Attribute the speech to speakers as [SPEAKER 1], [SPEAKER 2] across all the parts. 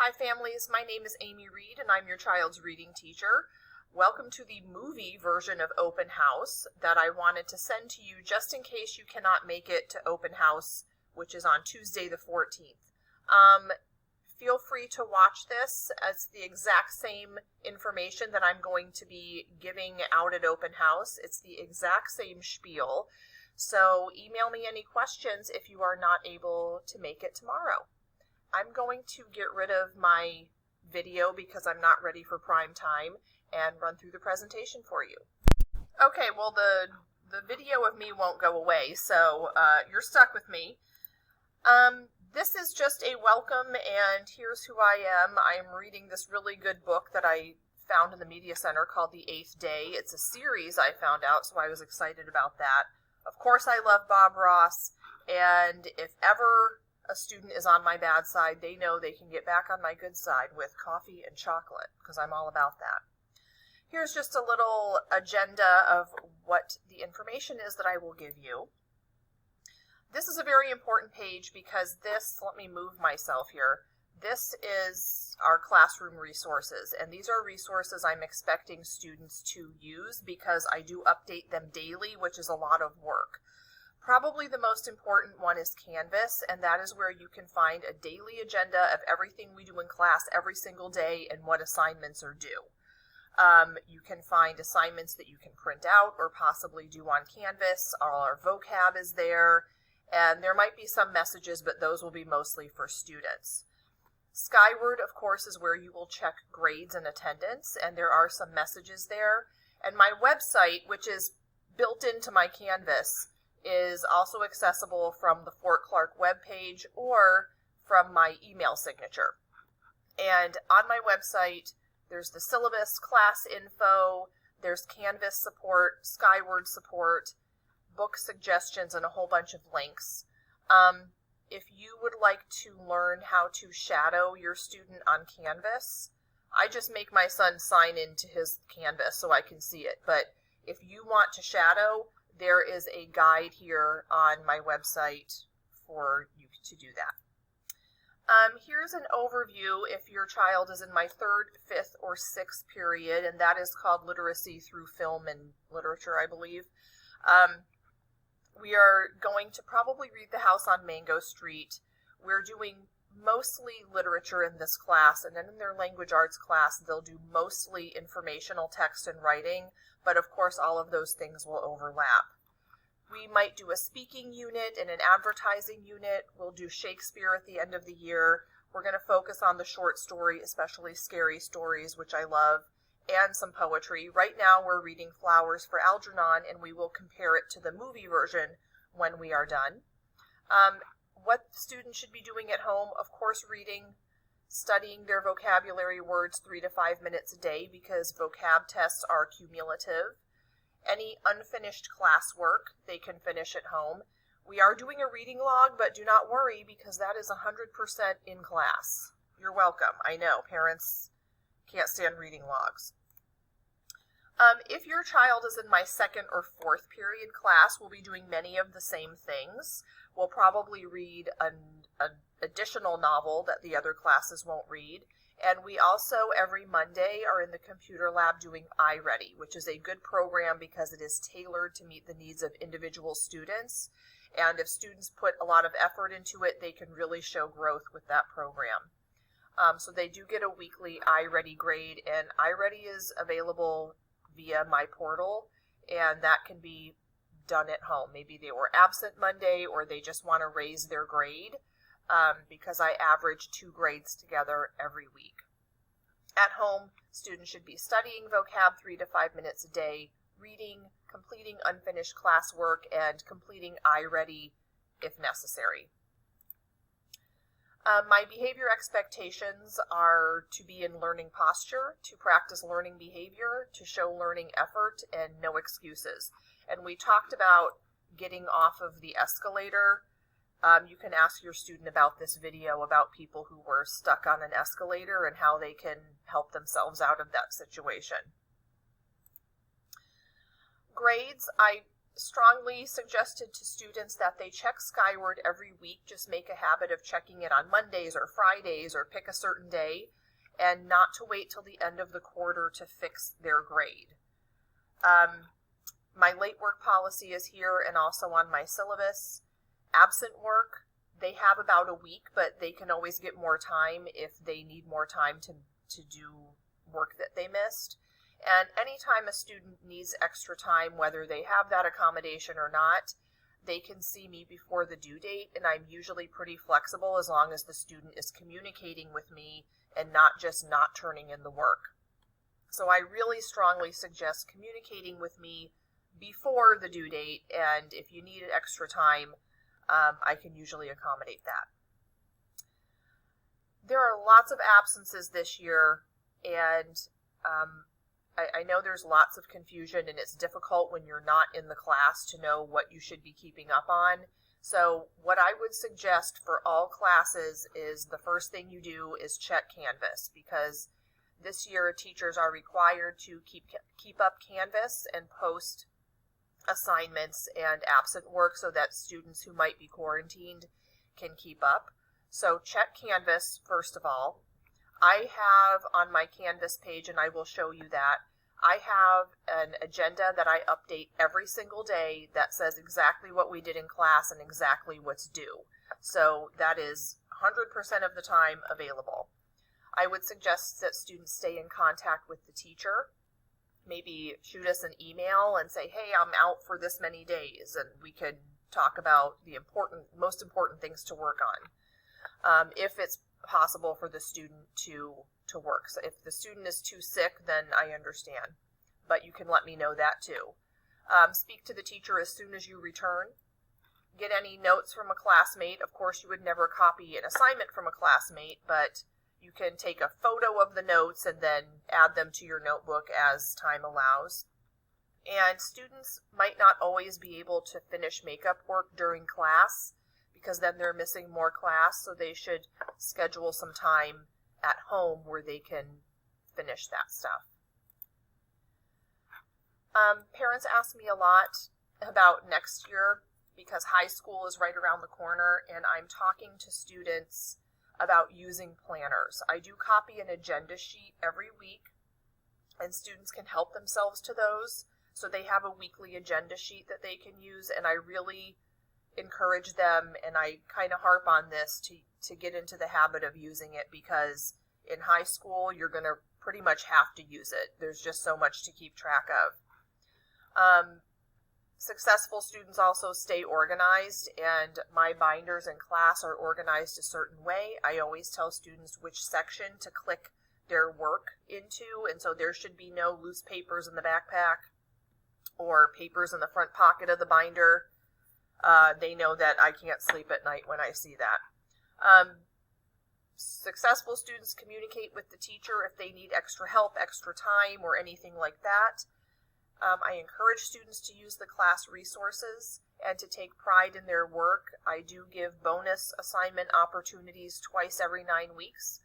[SPEAKER 1] Hi families, my name is Amy Reed and I'm your child's reading teacher. Welcome to the movie version of Open House that I wanted to send to you just in case you cannot make it to Open House, which is on Tuesday the 14th. Feel free to watch this. It's the exact same information that I'm going to be giving out at Open House. It's the exact same spiel. So email me any questions if you are not able to make it tomorrow. I'm going to get rid of my video because I'm not ready for prime time and run through the presentation for you. Okay, well the video of me won't go away, so you're stuck with me. This is just a welcome, and here's who I am. I'm reading this really good book that I found in the Media Center called The Eighth Day. It's a series I found out, so I was excited about that. Of course, I love Bob Ross, and if ever a student is on my bad side, they know they can get back on my good side with coffee and chocolate, because I'm all about that. Here's just a little agenda of what the information is that I will give you. This is a very important page because this, let me move myself here, this is our classroom resources, and these are resources I'm expecting students to use because I do update them daily, which is a lot of work. Probably the most important one is Canvas, and that is where you can find a daily agenda of everything we do in class every single day and what assignments are due. You can find assignments that you can print out or possibly do on Canvas. All our vocab is there, and there might be some messages, but those will be mostly for students. Skyward, of course, is where you will check grades and attendance, and there are some messages there. And my website, which is built into my Canvas, is also accessible from the Fort Clark webpage or from my email signature. And on my website, there's the syllabus, class info, there's Canvas support, Skyward support, book suggestions, and a whole bunch of links. If you would like to learn how to shadow your student on Canvas, I just make my son sign into his Canvas so I can see it. But if you want to shadow, there is a guide here on my website for you to do that. Here's an overview if your child is in my 3rd, 5th, or 6th period, and that is called Literacy Through Film and Literature, I believe. We are going to probably read The House on Mango Street. We're doing mostly literature in this class, and then in their language arts class, they'll do mostly informational text and writing, but of course all of those things will overlap. We might do a speaking unit and an advertising unit. We'll do Shakespeare at the end of the year. We're going to focus on the short story, especially scary stories, which I love, and some poetry. Right now we're reading Flowers for Algernon, and we will compare it to the movie version when we are done. What students should be doing at home, of course, reading, studying their vocabulary words 3 to 5 minutes a day because vocab tests are cumulative. Any unfinished classwork they can finish at home. We are doing a reading log, but do not worry because that is 100% in class. You're welcome. I know, parents can't stand reading logs. If your child is in my 2nd or 4th period class, we'll be doing many of the same things. We'll probably read an additional novel that the other classes won't read. And we also, every Monday, are in the computer lab doing iReady, which is a good program because it is tailored to meet the needs of individual students. And if students put a lot of effort into it, they can really show growth with that program. So they do get a weekly iReady grade, and iReady is available via my portal, and that can be done at home. Maybe they were absent Monday or they just want to raise their grade because I average 2 grades together every week. At home, students should be studying vocab 3 to 5 minutes a day, reading, completing unfinished classwork, and completing iReady if necessary. My behavior expectations are to be in learning posture, to practice learning behavior, to show learning effort, and no excuses. And we talked about getting off of the escalator. You can ask your student about this video about people who were stuck on an escalator and how they can help themselves out of that situation. Grades, I strongly suggested to students that they check Skyward every week. Just make a habit of checking it on Mondays or Fridays, or pick a certain day, and not to wait till the end of the quarter to fix their grade. My late work policy is here and also on my syllabus. Absent work, they have about a week, but they can always get more time if they need more time to do work that they missed. And anytime a student needs extra time, whether they have that accommodation or not, they can see me before the due date, and I'm usually pretty flexible as long as the student is communicating with me and not just not turning in the work. So I really strongly suggest communicating with me before the due date, and if you need extra time, I can usually accommodate that. There are lots of absences this year, and I know there's lots of confusion, and it's difficult when you're not in the class to know what you should be keeping up on. So what I would suggest for all classes is the first thing you do is check Canvas, because this year teachers are required to keep up Canvas and post assignments and absent work so that students who might be quarantined can keep up. So check Canvas first of all. I have on my Canvas page, and I will show you that, I have an agenda that I update every single day that says exactly what we did in class and exactly what's due. So that is 100% of the time available. I would suggest that students stay in contact with the teacher. Maybe shoot us an email and say, hey, I'm out for this many days, and we could talk about the most important things to work on. If it's possible for the student to work. So if the student is too sick, then I understand, but you can let me know that too. Speak to the teacher as soon as you return. Get any notes from a classmate. Of course, you would never copy an assignment from a classmate, but you can take a photo of the notes and then add them to your notebook as time allows. And students might not always be able to finish makeup work during class, because then they're missing more class, so they should schedule some time at home where they can finish that stuff. Parents ask me a lot about next year because high school is right around the corner, and I'm talking to students about using planners. I do copy an agenda sheet every week, and students can help themselves to those. So they have a weekly agenda sheet that they can use, and I really encourage them, and I kind of harp on this, to get into the habit of using it, because in high school you're going to pretty much have to use it. There's just so much to keep track of. Successful students also stay organized, and my binders in class are organized a certain way. I always tell students which section to click their work into, and so there should be no loose papers in the backpack or papers in the front pocket of the binder. They know that I can't sleep at night when I see that. Successful students communicate with the teacher if they need extra help, extra time, or anything like that. I encourage students to use the class resources and to take pride in their work. I do give bonus assignment opportunities twice every 9 weeks.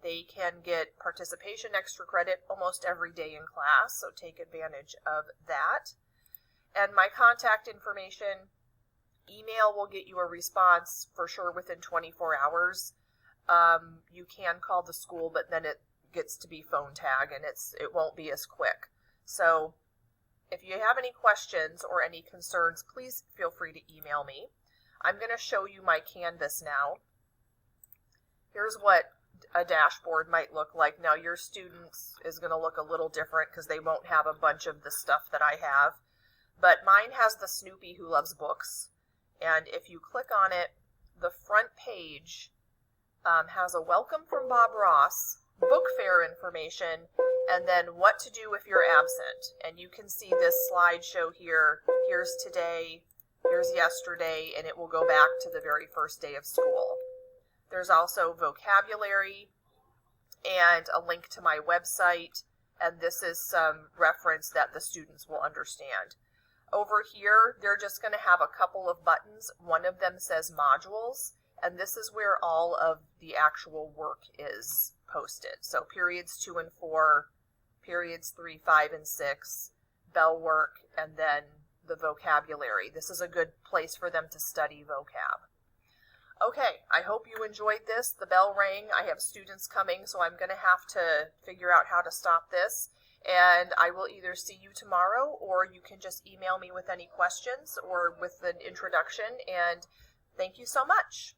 [SPEAKER 1] They can get participation extra credit almost every day in class, so take advantage of that. And my contact information, email will get you a response for sure within 24 hours. You can call the school, but then it gets to be phone tag, and it won't be as quick. So if you have any questions or any concerns, please feel free to email me. I'm going to show you my Canvas now. Here's what a dashboard might look like. Now your students is going to look a little different because they won't have a bunch of the stuff that I have. But mine has the Snoopy Who Loves Books. And if you click on it, the front page has a welcome from Bob Ross, book fair information, and then what to do if you're absent. And you can see this slideshow here. Here's today, here's yesterday, and it will go back to the very first day of school. There's also vocabulary and a link to my website, and this is some reference that the students will understand. Over here, they're just going to have a couple of buttons. One of them says modules, and this is where all of the actual work is posted. So periods 2 and 4, periods 3, 5, and 6, bell work, and then the vocabulary. This is a good place for them to study vocab. Okay, I hope you enjoyed this. The bell rang. I have students coming, so I'm going to have to figure out how to stop this. And I will either see you tomorrow, or you can just email me with any questions or with an introduction. And thank you so much.